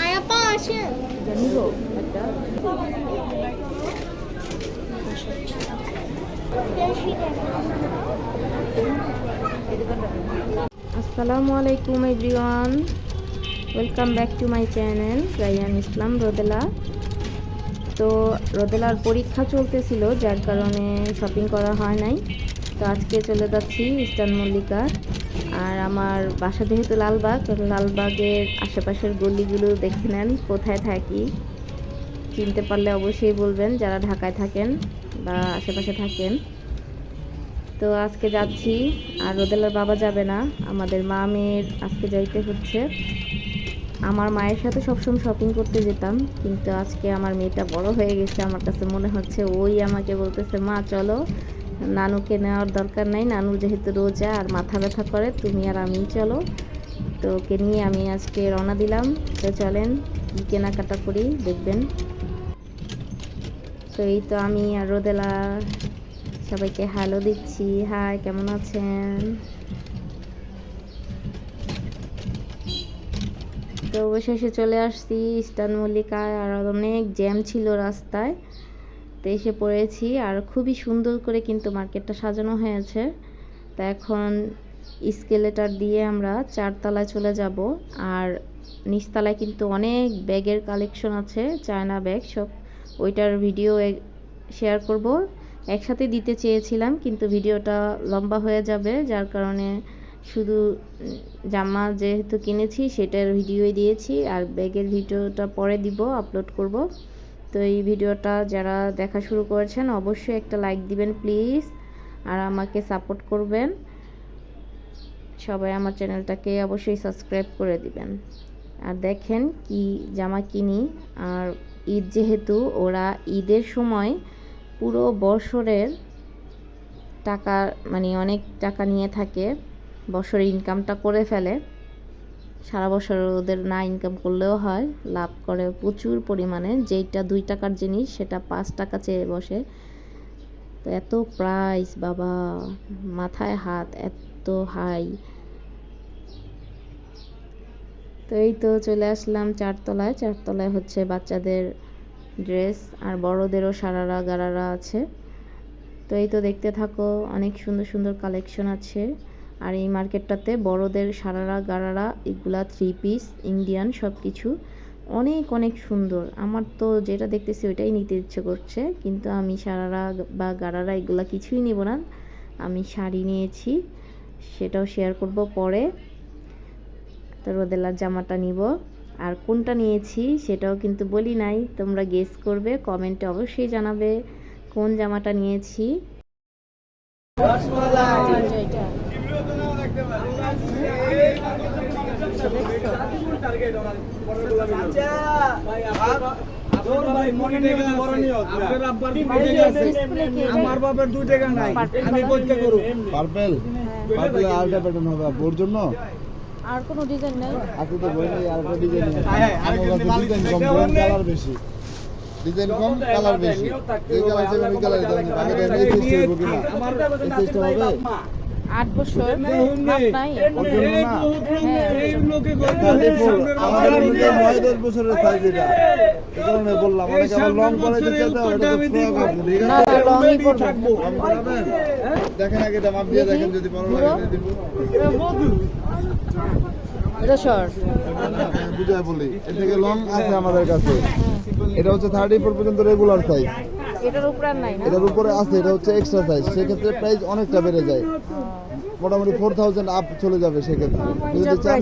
আয়াপা আসেন জানিব একটা আসসালামু আলাইকুম everyone, welcome back to my channel Rayan Islam Rodela. তো রোদেলার পরীক্ষা চলতেছিল, যার কারণে শপিং করা হয় নাই। তো আজকে চলে যাচ্ছি ইস্টার্ন মল্লিকা। আর আমার বাসা যেহেতু লালবাগের আশেপাশের গলিগুলো দেখে নেন কোথায় থাকি। চিনতে পারলে অবশ্যই বলবেন যারা ঢাকায় থাকেন বা আশেপাশে থাকেন। তো আজকে যাচ্ছি, আর রোদেলার বাবা যাবে না, আমাদের মা মেয়ের আজকে যাইতে হচ্ছে। আমার মায়ের সাথে সবসময় শপিং করতে যেতাম, কিন্তু আজকে আমার মেয়েটা বড় হয়ে গেছে, আমার কাছে মনে হচ্ছে ওই আমাকে বলতেছে মা চলো, নানুকে নেওয়ার দরকার নাই, নানু যেহেতু রোজা আর মাথা ব্যথা করে, তুমি আর আমি চলো। তো ওকে নিয়ে আমি আজকে রওনা দিলাম। তো চলেন কী কেনাকাটা করি দেখবেন। তো এই তো আমি আর রোদেলা সবাইকে হ্যালো দিচ্ছি, হাই কেমন আছেন। তো অবশেষে চলে আসছি ইস্টার্ন মল্লিকায়, আর অনেক জ্যাম ছিল রাস্তায়। তো এসে পড়েছি, আর খুবই সুন্দর করে কিন্তু মার্কেটটা সাজানো হয়েছে। তো এখন স্কেলেটার দিয়ে আমরা 4 তলায় চলে যাব। আর নিচতলায় কিন্তু অনেক ব্যাগের কালেকশন আছে, চায়না ব্যাগ সব, ওইটার ভিডিও শেয়ার করব। একসাথে দিতে চেয়েছিলাম, কিন্তু ভিডিওটা লম্বা হয়ে যাবে, যার কারণে শুধু জামা যেহেতু কিনেছি সেটার ভিডিওই দিয়েছি, আর ব্যাগের ভিডিওটা পরে দিব, আপলোড করব। তো এই ভিডিওটা যারা দেখা শুরু করেছেন অবশ্যই একটা লাইক দিবেন প্লিজ, আর আমাকে সাপোর্ট করবেন সবাই। আমার চ্যানেলটাকে অবশ্যই সাবস্ক্রাইব করে দিবেন। আর দেখেন কি জামা কিনি। আর ঈদ যেহেতু, ওরা ঈদের সময় পুরো বছরের টাকা মানে অনেক টাকা নিয়ে থাকে, বছরের ইনকামটা করে ফেলে। সারা বছর ওদের না ইনকাম করলেও হয়, লাভ করে প্রচুর পরিমাণে। যেইটা 2 টাকার জিনিস সেটা 5 টাকা চেয়ে বসে। তো এত প্রাইস বাবা, মাথায় হাত, এত হাই। তো এই তো চলে আসলাম 4 তলায়। 4 তলায় হচ্ছে বাচ্চাদের ড্রেস, আর বড়দেরও সারারা গারারা আছে। তো এই তো দেখতে থাকো, অনেক সুন্দর সুন্দর কালেকশন আছে। আর এই মার্কেটটাতে বড়দের সারারা গারারা এগুলা 3 পিস ইন্ডিয়ান সব কিছু অনেক অনেক সুন্দর। আমার তো যেটা দেখতেছি ওইটাই নিতে ইচ্ছে করছে, কিন্তু আমি সারারা বা গারারা এগুলা কিছুই নিব না। আমি শাড়ি নিয়েছি, সেটাও শেয়ার করব পরে। তো রোদেলার জামাটা নিব, আর কোনটা নিয়েছি সেটাও কিন্তু বলি নাই, তোমরা গেস করবে, কমেন্টে অবশ্যই জানাবে কোন জামাটা নিয়েছি। আমার বাবার 2 টাকা নাই, আমি কইতে করব পার্পল পার্পল আলটা প্যাটার্ন হবে ওর জন্য। আর কোনো ডিজাইন নাই আপনি তো বলেন আলটা ডিজাইন আছে, আমার কাছে ডিজাইন কম, কালার বেশি, ডিজাইন কম কালার বেশি। এই কালার থেকে ওই কালার দাও, আগে দেন এই সিস্টেম হবে কিনা, আমার এই সিস্টেম হবে 8 বছর মাপ নাই ওর জন্য না। এই লোকে আমাদের মধ্যে 9-10 বছরের সাইজ এটা, এই কারণে বললাম অনেকে আবার লং করে দিতে দাও, এটা তো ফ্রক হবে, ঠিক না আছে না লংই পড়বে। কম করাবেন। দেখেন আগে দাম মাপ দিয়ে দেখেন, যদি বড় লাগে দিব। এটা শর্ট বুঝাই বলি, এর থেকে লং আছে আমাদের কাছে। এটা হচ্ছে 34 পর্যন্ত রেগুলার সাইজ, এটার উপর আর নাই না, এটার উপরে আছে, এটা হচ্ছে এক্সট্রা সাইজ। সেক্ষেত্রে প্রাইস অনেকটা বেড়ে যায়, মোটামুটি 4000 আপ চলে যাবে। সেক্ষেত্রে যদি চান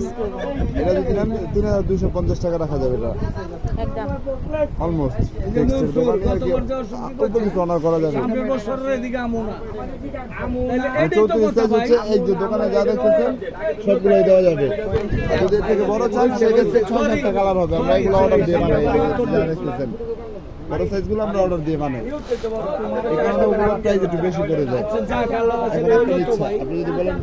এটা যদি নেন 3250 টাকা রাখা যাবে, এটা একদম অলমোস্ট টেক্সটের দোকানে আর কি অল্প কিছু অনার করা যাবে। 34 সাইজ হচ্ছে এই যে দোকানে যা দেখতেছেন সবগুলোই দেওয়া যাবে। আর যদি এর থেকে বড় চান সেক্ষেত্রে 6-7টা কালার হবে, আমরা এগুলো অর্ডার দিয়ে বানাই, যা দেখতেছেন বড় সাইজগুলো আমরা অর্ডার দিয়ে বানাই, এই কারণে ওগুলোর প্রাইস একটু বেশি পড়ে যায়। এখন আপনার ইচ্ছা, আপনি যদি বলেন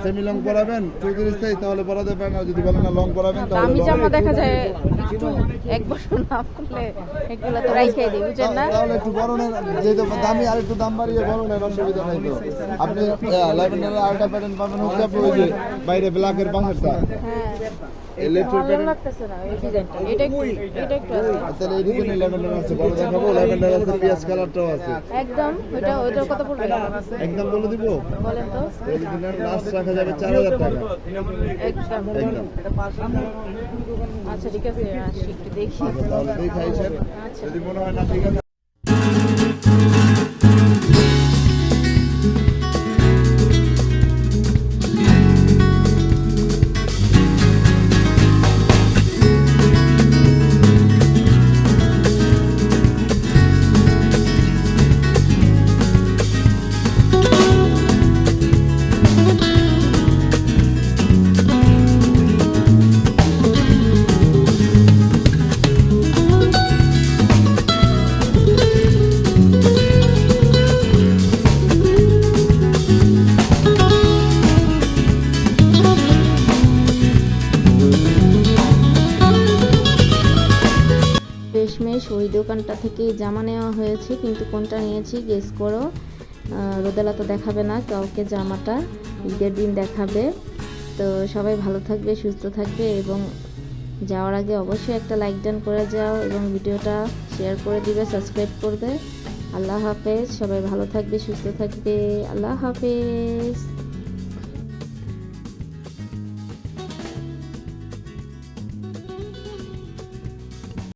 সেমি লং পরাবেন 34 সাইজ তাহলে পরাতে পারেন, আর যদি বলেন না লং পরাবেন তাহলে দামি জামা দেখা যায় একটু এক বছর না পরলে এগুলো তো রাইখাই দিই, বুঝেন না? তাহলে একটু বড় নেন, যেহেতু দামি আর একটু দাম বাড়িয়ে বড় নেন, অসুবিধা নাই তো। আপনি ল্যাভেন্ডারের আরেকটা প্যাটার্ন পাবেন হচ্ছে আপনি ওই যে বাইরে ব্ল্যাকের পাশেরটা, হ্যাঁ এই লেফট ভালো প্যাটার্ন। লাগতেছে না এই ডিজাইনটা, এটা একটু আছে। তাহলে এই ডিজাইনের ল্যাভেন্ডার আছে, বড় দেখাবো। ল্যাভেন্ডার আছে, পিয়াজ কালারটাও আছে। একদম ওইটার কথা বলবেন? একদম বলে দিব, বলেন তো। এই দিনের লাস্ট রাখা যাবে 4000 টাকা একদম। একদম। আচ্ছা ঠিক আছে, আসি একটু দেখি। আচ্ছা, তাহলে দেখাই স্যার, আচ্ছা। যদি মনে হয় না ঠিক আছে। শেষমেশ ওই দোকানটা থেকেই জামা নেওয়া হয়েছে, কিন্তু কোনটা নিয়েছি গেস করো। রোদেলা তো দেখাবে না কাউকে জামাটা, ঈদের দিন দেখাবে। তো সবাই ভালো থাকবে, সুস্থ থাকবে, এবং যাওয়ার আগে অবশ্যই একটা লাইক ডান করে যাও এবং ভিডিওটা শেয়ার করে দিবে, সাবস্ক্রাইব করবে। আল্লাহ হাফেজ, সবাই ভালো থাকবে, সুস্থ থাকবে। আল্লাহ হাফেজ।